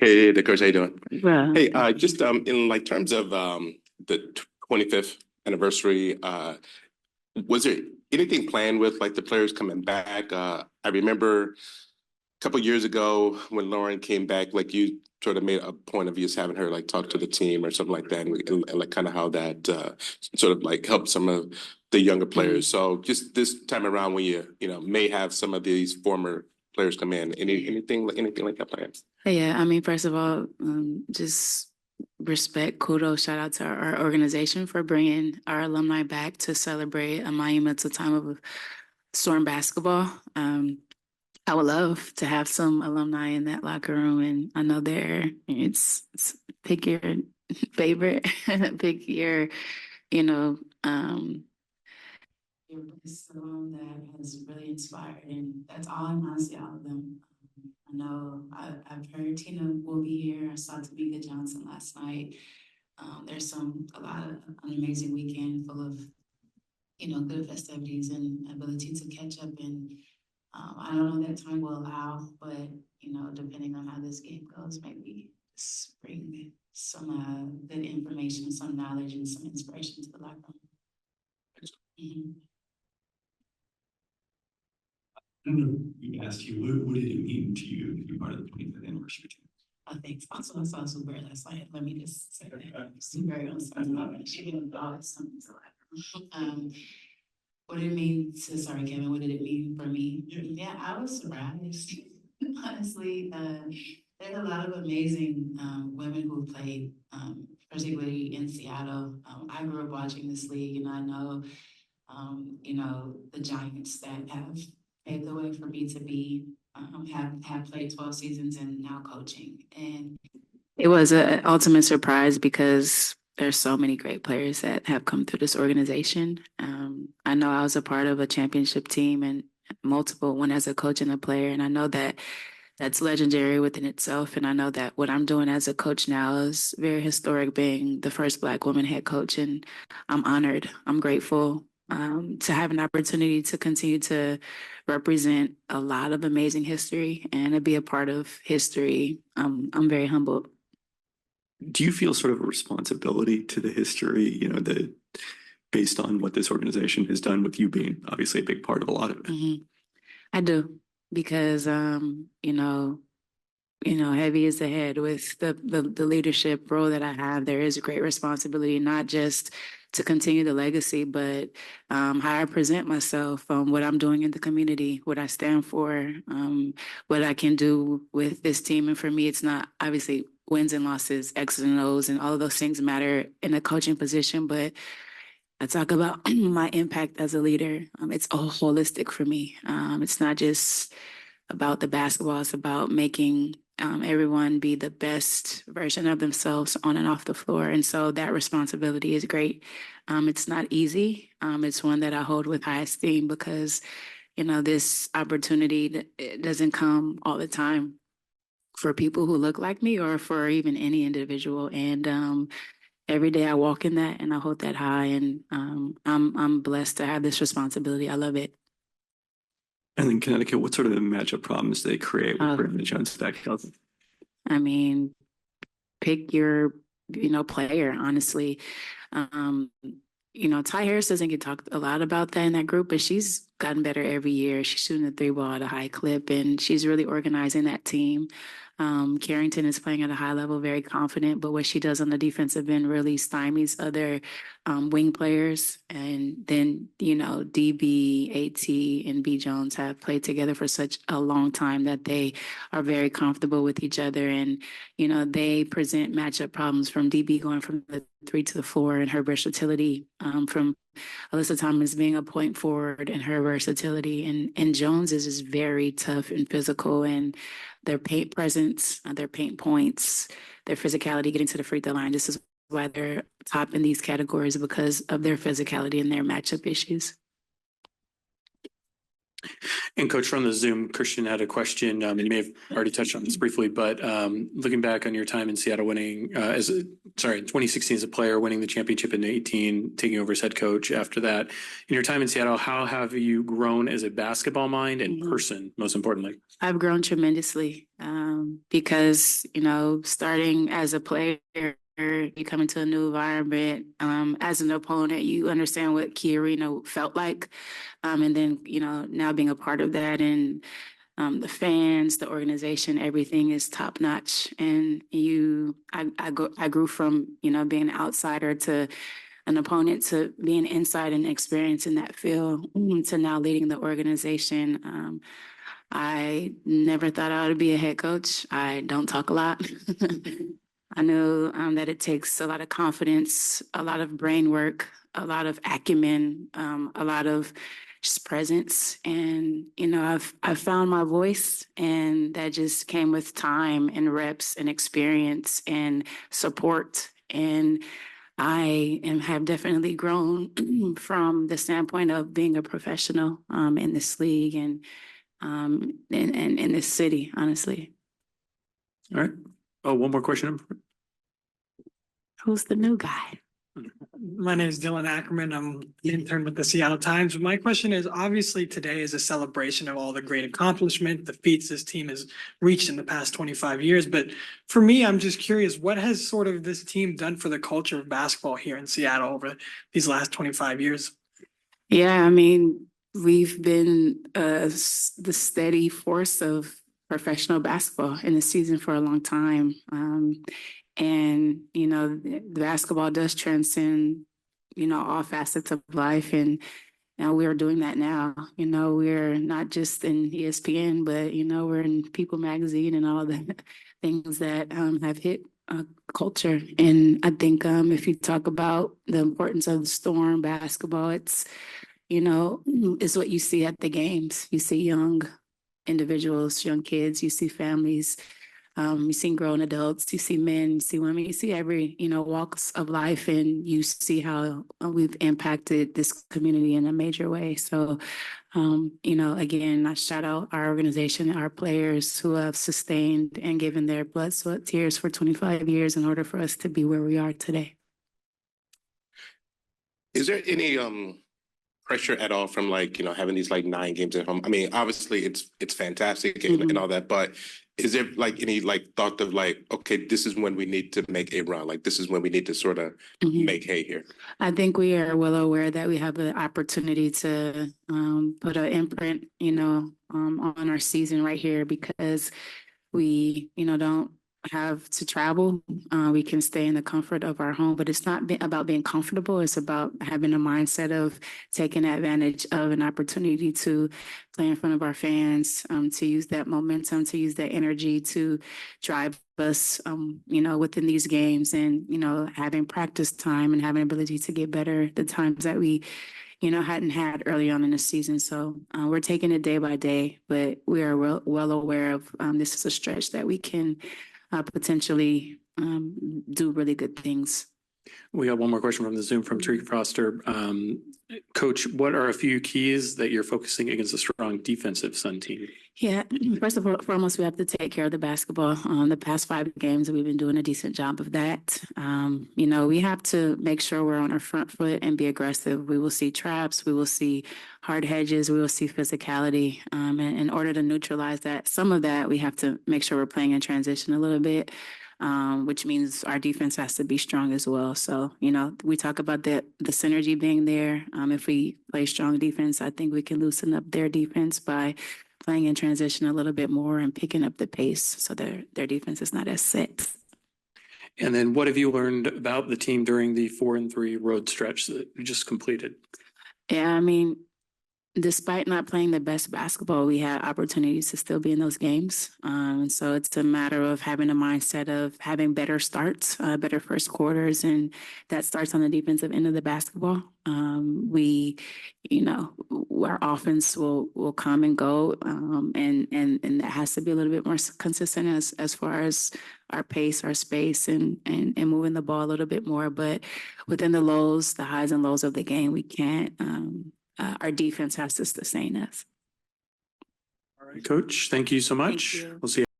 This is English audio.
Hey, the coach, how you doing? Well, Hey, just in like terms of the 25th anniversary, was there anything planned with like the players coming back? I remember a couple years ago when Lauren came back, like you sort of made a point of just having her like talk to the team or something like that, and like kind of how that sort of like helped some of the younger players. So just this time around, when you may have some of these former players come in, anything like that planned? yeah, I mean, first of all, just respect, kudos, shout out to our organization for bringing our alumni back to celebrate a monumental time of Storm basketball. I would love to have some alumni in that locker room, and I know it's pick your favorite, pick your, you know, your best alum that has really inspired, and that's all, and honestly, all of them. I know I've heard Tina will be here. I saw Tamika Johnson last night. There's a lot of an amazing weekend full of, good festivities and ability to catch up. And I don't know that time will allow, but, depending on how this game goes, maybe bring some good information, some knowledge, and some inspiration to the locker room. Mhm. I don't know if we asked you, what did it mean to you to be part of the 25th anniversary team? Thanks. Also, I saw Super last night. Let me just say that. Super on Sunday. She didn't know it's something to laugh. What did it mean to, sorry, Kevin, what did it mean for me? Yeah, I was surprised. Honestly, there's a lot of amazing women who played, particularly in Seattle. I grew up watching this league, and I know, the giants that have paved the way for me to be, have played 12 seasons and now coaching. And it was an ultimate surprise because there's so many great players that have come through this organization. I know I was a part of a championship team and multiple, one as a coach and a player, and I know that that's legendary within itself. And I know that what I'm doing as a coach now is very historic, being the first Black woman head coach, and I'm honored. I'm grateful to have an opportunity to continue to represent a lot of amazing history and to be a part of history. I'm very humbled. Do you feel sort of a responsibility to the history, based on what this organization has done with you being obviously a big part of a lot of it? Mm-hmm. I do, because heavy is the head with the leadership role that I have. There is a great responsibility, not just to continue the legacy, but how I present myself, what I'm doing in the community, what I stand for, what I can do with this team. And for me, it's not obviously wins and losses, X's and O's, and all of those things matter in a coaching position, but I talk about my impact as a leader. It's all holistic for me. It's not just about the basketball. It's about making everyone be the best version of themselves on and off the floor. And so that responsibility is great. It's not easy. It's one that I hold with high esteem because, this opportunity, it doesn't come all the time for people who look like me or for even any individual. And every day I walk in that and I hold that high. And I'm blessed to have this responsibility. I love it. And then Connecticut, what sort of matchup problems do they create with Brandon Jones back healthy? I mean, pick your, player, honestly. Ty Harris doesn't get talked a lot about that in that group, but she's gotten better every year. She's shooting the three ball at a high clip, and she's really organizing that team. Carrington is playing at a high level, very confident, but what she does on the defensive end really stymies other wing players. And then, DB, AT, and B Jones have played together for such a long time that they are very comfortable with each other. And, they present matchup problems from DB going from the 3 to the 4, and her versatility, from Alyssa Thomas being a point forward and her versatility. And Jones is just very tough and physical, and their paint presence, their paint points, their physicality getting to the free throw line. This is why they're top in these categories, because of their physicality and their matchup issues. And Coach, from the Zoom, Christian had a question, and you may have already touched on this briefly, but looking back on your time in Seattle winning, in 2016 as a player, winning the championship in 18, taking over as head coach after that. In your time in Seattle, how have you grown as a basketball mind and person, most importantly? I've grown tremendously because, starting as a player, you come into a new environment. As an opponent, you understand what Key Arena felt like. And then, now being a part of that and the fans, the organization, everything is top notch. And I grew from, being an outsider to an opponent to being inside and experiencing that feel to now leading the organization. I never thought I would be a head coach. I don't talk a lot. I know that it takes a lot of confidence, a lot of brain work, a lot of acumen, a lot of just presence. And, I've found my voice, and that just came with time and reps and experience and support. And have definitely grown from the standpoint of being a professional in this league and in this city, honestly. All right. Oh, one more question. Who's the new guy? My name is Dylan Ackerman. I'm an intern with the Seattle Times. My question is, obviously today is a celebration of all the great accomplishment, the feats this team has reached in the past 25 years. But for me, I'm just curious, what has sort of this team done for the culture of basketball here in Seattle over these last 25 years? Yeah, I mean, we've been the steady force of professional basketball in the season for a long time. And, the basketball does transcend, all facets of life. And we're doing that now. We're not just in ESPN, but, we're in People Magazine and all the things that have hit culture. And I think if you talk about the importance of the Storm basketball, it's what you see at the games. You see young individuals, young kids, you see families, you see grown adults, you see men, you see women, you see every, walks of life, and you see how we've impacted this community in a major way. So, again, I shout out our organization, our players who have sustained and given their blood, sweat, tears for 25 years in order for us to be where we are today. Is there any pressure at all from having these 9 games at home? I mean, obviously it's fantastic and all that, but is there any thought of okay, this is when we need to make a run, this is when we need to sort of make hay here? I think we are well aware that we have the opportunity to put an imprint, on our season right here, because we, don't have to travel. We can stay in the comfort of our home, but it's not about being comfortable. It's about having a mindset of taking advantage of an opportunity to play in front of our fans, to use that momentum, to use that energy to drive us, within these games, and, having practice time and having ability to get better the times that we hadn't had early on in the season. So we're taking it day by day, but we are well aware of this is a stretch that we can potentially do really good things. We got one more question from the Zoom from Tariq Foster. Coach, what are a few keys that you're focusing against a strong defensive Sun team? Yeah, first of all, foremost, we have to take care of the basketball. The past 5 games, we've been doing a decent job of that. We have to make sure we're on our front foot and be aggressive. We will see traps, we will see hard hedges, we will see physicality. And in order to neutralize that, some of that, we have to make sure we're playing in transition a little bit. Which means our defense has to be strong as well. So, we talk about the synergy being there. If we play strong defense, I think we can loosen up their defense by playing in transition a little bit more and picking up the pace so their defense is not as set. And then what have you learned about the team during the 4-3 road stretch that you just completed? Yeah, I mean, despite not playing the best basketball, we had opportunities to still be in those games. And so it's a matter of having a mindset of having better starts, better first quarters, and that starts on the defensive end of the basketball. Our offense will come and go, and that has to be a little bit more consistent as far as our pace, our space, and moving the ball a little bit more. But within the highs and lows of the game, we can't. Our defense has to sustain us. Coach, thank you so much. you. We'll see you.